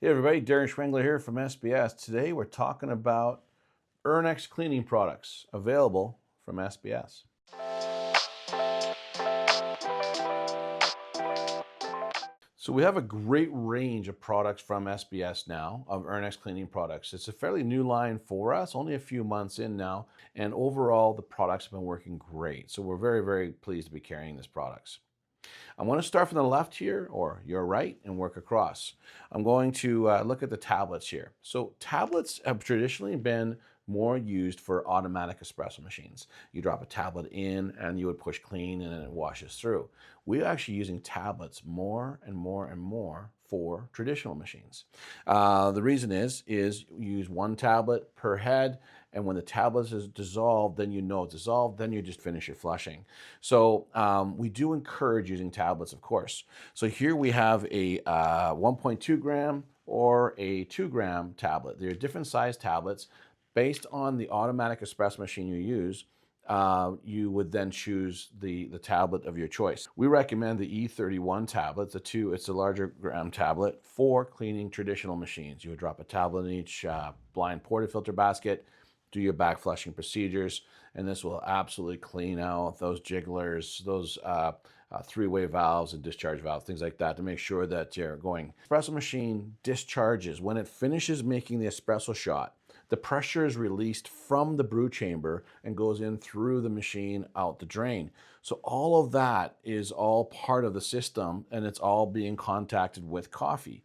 Hey everybody, Darren Schwengler here from SBS. Today we're talking about Urnex cleaning products available from SBS. So we have a great range of products from SBS now, of Urnex cleaning products. It's a fairly new line for us, only a few months in now, and overall the products have been working great. So we're very, very pleased to be carrying these products. I want to start from the left here, or your right, and work across. I'm going to look at the tablets here. So tablets have traditionally been more used for automatic espresso machines. You drop a tablet in and you would push clean and then it washes through. We're actually using tablets more and more and more for traditional machines. The reason is you use one tablet per head, and when the tablet is dissolved, then you know it's dissolved, then you just finish your flushing. So we do encourage using tablets, of course. So here we have a 1.2 gram or a 2 gram tablet. They're different size tablets. Based on the automatic espresso machine you use, you would then choose the tablet of your choice. We recommend the E31 tablet. It's a larger gram tablet for cleaning traditional machines. You would drop a tablet in each blind portafilter basket, do your back flushing procedures, and this will absolutely clean out those jigglers, those three-way valves and discharge valves, things like that, to make sure that you're going. Espresso machine discharges. When it finishes making the espresso shot, the pressure is released from the brew chamber and goes in through the machine out the drain. So all of that is all part of the system, and it's all being contacted with coffee.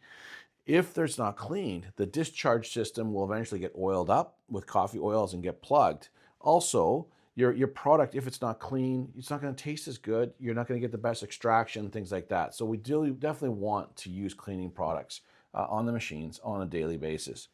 If there's not cleaned, the discharge system will eventually get oiled up with coffee oils and get plugged. Also, your product, if it's not clean, it's not going to taste as good. You're not going to get the best extraction, things like that. So we definitely want to use cleaning products on the machines on a daily basis.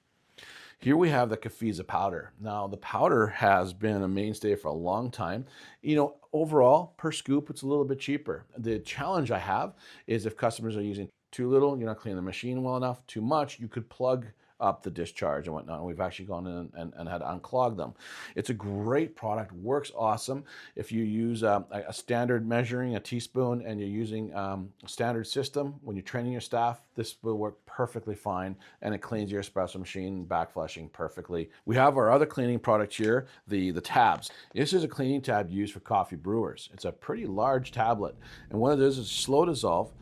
Here we have the Cafiza powder. Now, the powder has been a mainstay for a long time. You know, overall, per scoop, it's a little bit cheaper. The challenge I have is if customers are using too little, you're not cleaning the machine well enough. Too much, you could plug up the discharge and whatnot. We've actually gone in and had to unclog them. It's a great product, works awesome. If you use a standard measuring, a teaspoon, and you're using a standard system, when you're training your staff, this will work perfectly fine, and it cleans your espresso machine, back flushing perfectly. We have our other cleaning product here, the Tabz. This is a cleaning tab used for coffee brewers. It's a pretty large tablet, and what it is slow dissolve.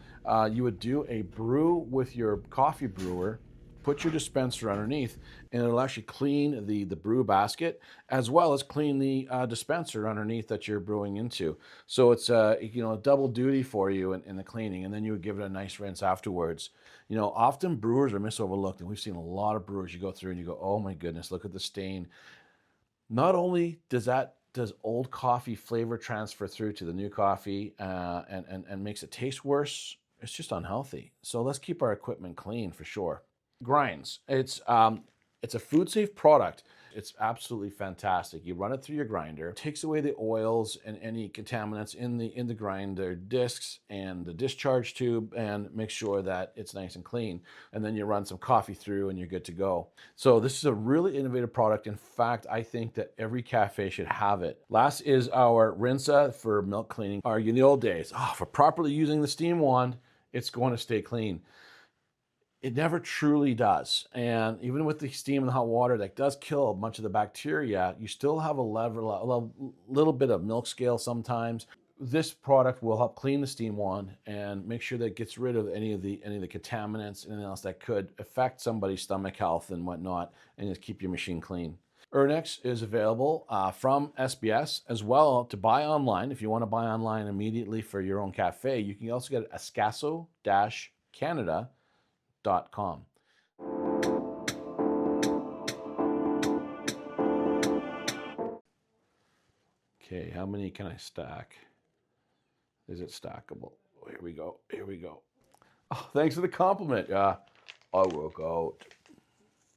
You would do a brew with your coffee brewer, put your dispenser underneath, and it'll actually clean the brew basket as well as clean the dispenser underneath that you're brewing into. So it's a double duty for you in the cleaning, and then you would give it a nice rinse afterwards. You know, often brewers are misoverlooked, and we've seen a lot of brewers you go through and you go, oh my goodness, look at the stain. Not only does old coffee flavor transfer through to the new coffee and makes it taste worse, it's just unhealthy. So let's keep our equipment clean for sure. Grindz. It's a food safe product. It's absolutely fantastic. You run it through your grinder, it takes away the oils and any contaminants in the grinder discs and the discharge tube, and make sure that it's nice and clean. And then you run some coffee through and you're good to go. So this is a really innovative product. In fact, I think that every cafe should have it. Last is our Rinza for milk cleaning. In the old days, for properly using the steam wand, it's going to stay clean. It never truly does. And even with the steam and the hot water that does kill much of the bacteria, you still have a little bit of milk scale sometimes. This product will help clean the steam wand and make sure that it gets rid of any of the contaminants, anything else that could affect somebody's stomach health and whatnot, and just keep your machine clean. Urnex is available from SBS as well to buy online. If you want to buy online immediately for your own cafe, you can also get Ascaso-Canada.com. Okay, how many can I stack? Is it stackable? Oh, here we go. Oh, thanks for the compliment. I work out.